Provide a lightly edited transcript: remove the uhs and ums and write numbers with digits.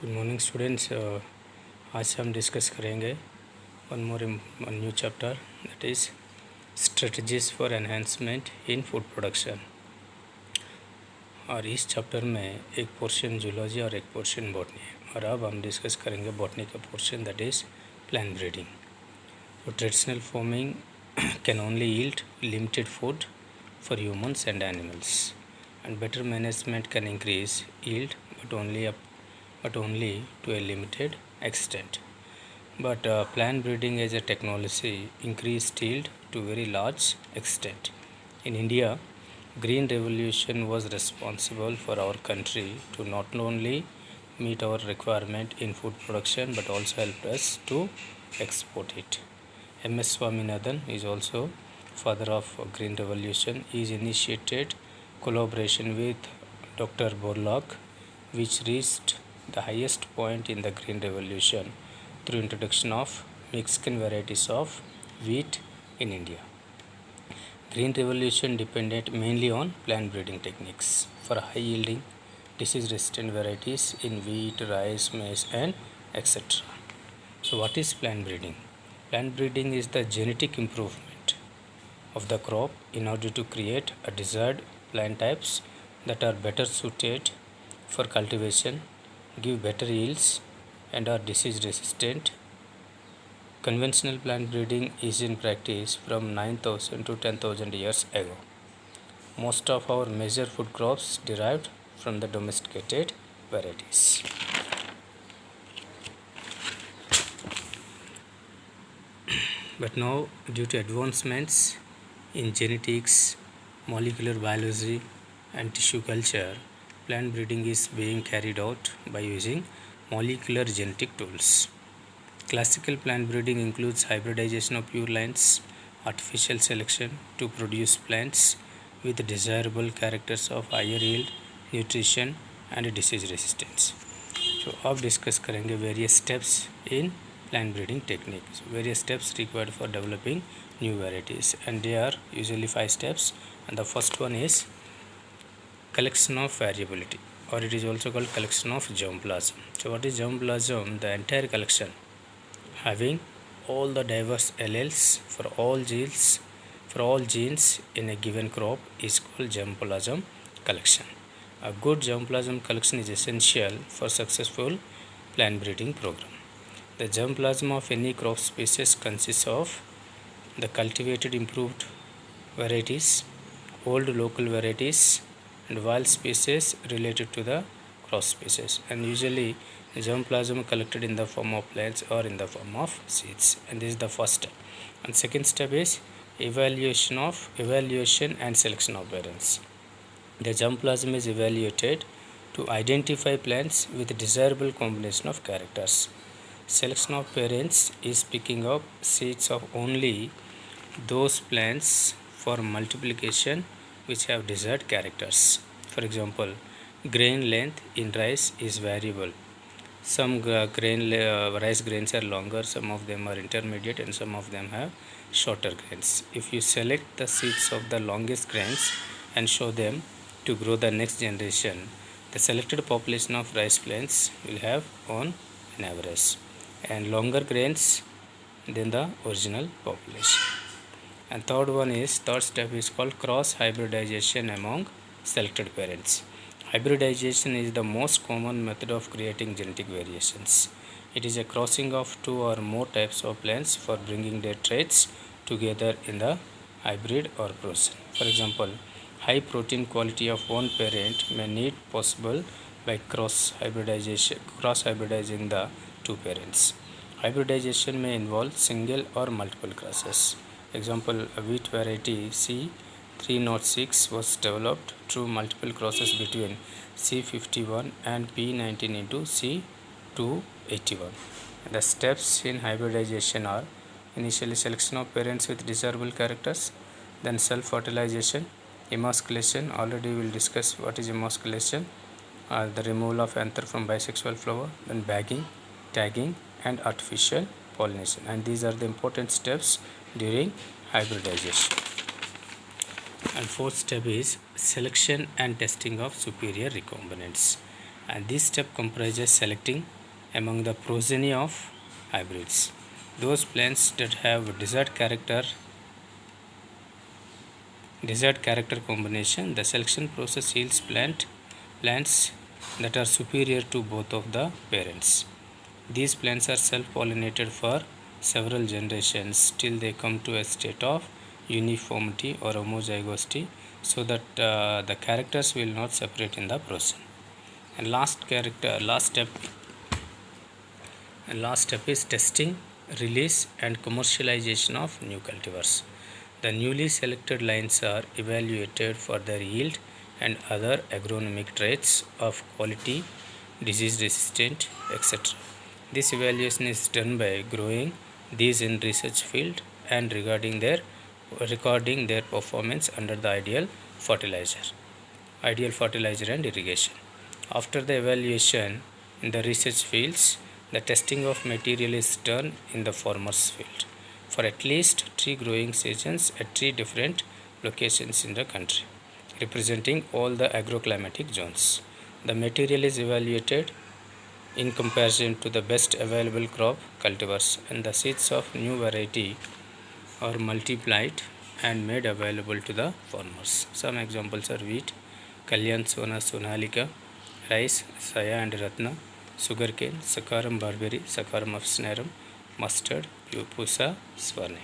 Good morning students. आज हम discuss करेंगे one new chapter that is strategies for enhancement in food production. और इस चैप्टर में एक पोर्शन जूलॉजी और एक पोर्शन बॉटनी है। और अब हम डिस्कस करेंगे बॉटनी का portion that is plant breeding. तो traditional farming can only yield limited food for humans and animals and better management can increase yield but only to a limited extent. But plant breeding as a technology increased yield to very large extent. In India, Green Revolution was responsible for our country to not only meet our requirement in food production but also helped us to export it. M.S. Swaminathan is also father of Green Revolution. He is initiated collaboration with Dr. Borlaug, which reached the highest point in the Green Revolution through introduction of Mexican varieties of wheat in India. Green Revolution depended mainly on plant breeding techniques for high yielding disease-resistant varieties in wheat, rice, maize and etc. So what is plant breeding? Plant breeding is the genetic improvement of the crop in order to create a desired plant types that are better suited for cultivation, give better yields and are disease resistant. Conventional plant breeding is in practice from 9,000 to 10,000 years ago. Most of our major food crops derived from the domesticated varieties. But now, due to advancements in genetics, molecular biology and tissue culture, plant breeding is being carried out by using molecular genetic tools. Classical plant breeding includes hybridization of pure lines, artificial selection to produce plants with desirable characters of higher yield, nutrition and disease resistance. So अब discuss करेंगे various steps in plant breeding techniques, various steps required for developing new varieties, and they are usually 5 steps. And the first one is collection of variability, or it is also called collection of germplasm. So what is germplasm? The entire collection having all the diverse alleles for all genes in a given crop is called germplasm collection. A good germplasm collection is essential for successful plant breeding program. The germplasm of any crop species consists of the cultivated improved varieties, old local varieties and wild species related to the cross species, and usually germplasm collected in the form of plants or in the form of seeds. And this is the first step. And second step is evaluation and selection of parents. The germplasm is evaluated to identify plants with desirable combination of characters. Selection of parents is picking up seeds of only those plants for multiplication which have desired characters. For example, grain length in rice is variable. Some rice grains are longer, some of them are intermediate and some of them have shorter grains. If you select the seeds of the longest grains and show them to grow the next generation, the selected population of rice plants will have on an average and longer grains than the original population. And third step is called cross hybridization among selected parents. Hybridization is the most common method of creating genetic variations. It is a crossing of two or more types of plants for bringing their traits together in the hybrid or process. For example, high protein quality of one parent may need possible by cross hybridizing the two parents. Hybridization may involve single or multiple crosses. Example, a wheat variety C306 was developed through multiple crosses between C51 and P19 into C281. The steps in hybridization are initially selection of parents with desirable characters, then self-fertilization, emasculation. Already we will discuss what is emasculation, the removal of anther from bisexual flower, then bagging, tagging and artificial pollination, and these are the important steps during hybridization. And fourth step is selection and testing of superior recombinants. and this step comprises selecting among the progeny of hybrids those plants that have desired character combination. The selection process yields plants that are superior to both of the parents. These plants are self-pollinated for several generations till they come to a state of uniformity or homozygosity, so that the characters will not separate in the process. And last step is testing, release and commercialization of new cultivars. The newly selected lines are evaluated for their yield and other agronomic traits of quality, disease resistant, etc. This evaluation is done by growing these in research field and recording their performance under the ideal fertilizer and irrigation. After the evaluation in the research fields, the testing of material is done in the farmer's field for at least 3 growing seasons at 3 different locations in the country, representing all the agroclimatic zones. The material is evaluated in comparison to the best available crop cultivars, and the seeds of new variety are multiplied and made available to the farmers. Some examples are wheat, Kalyan Sona Sonalika, rice, Saya and Ratna, sugarcane, Sakaram Barbary, Sakaram Afsnarum, mustard, Pupusa Swarne.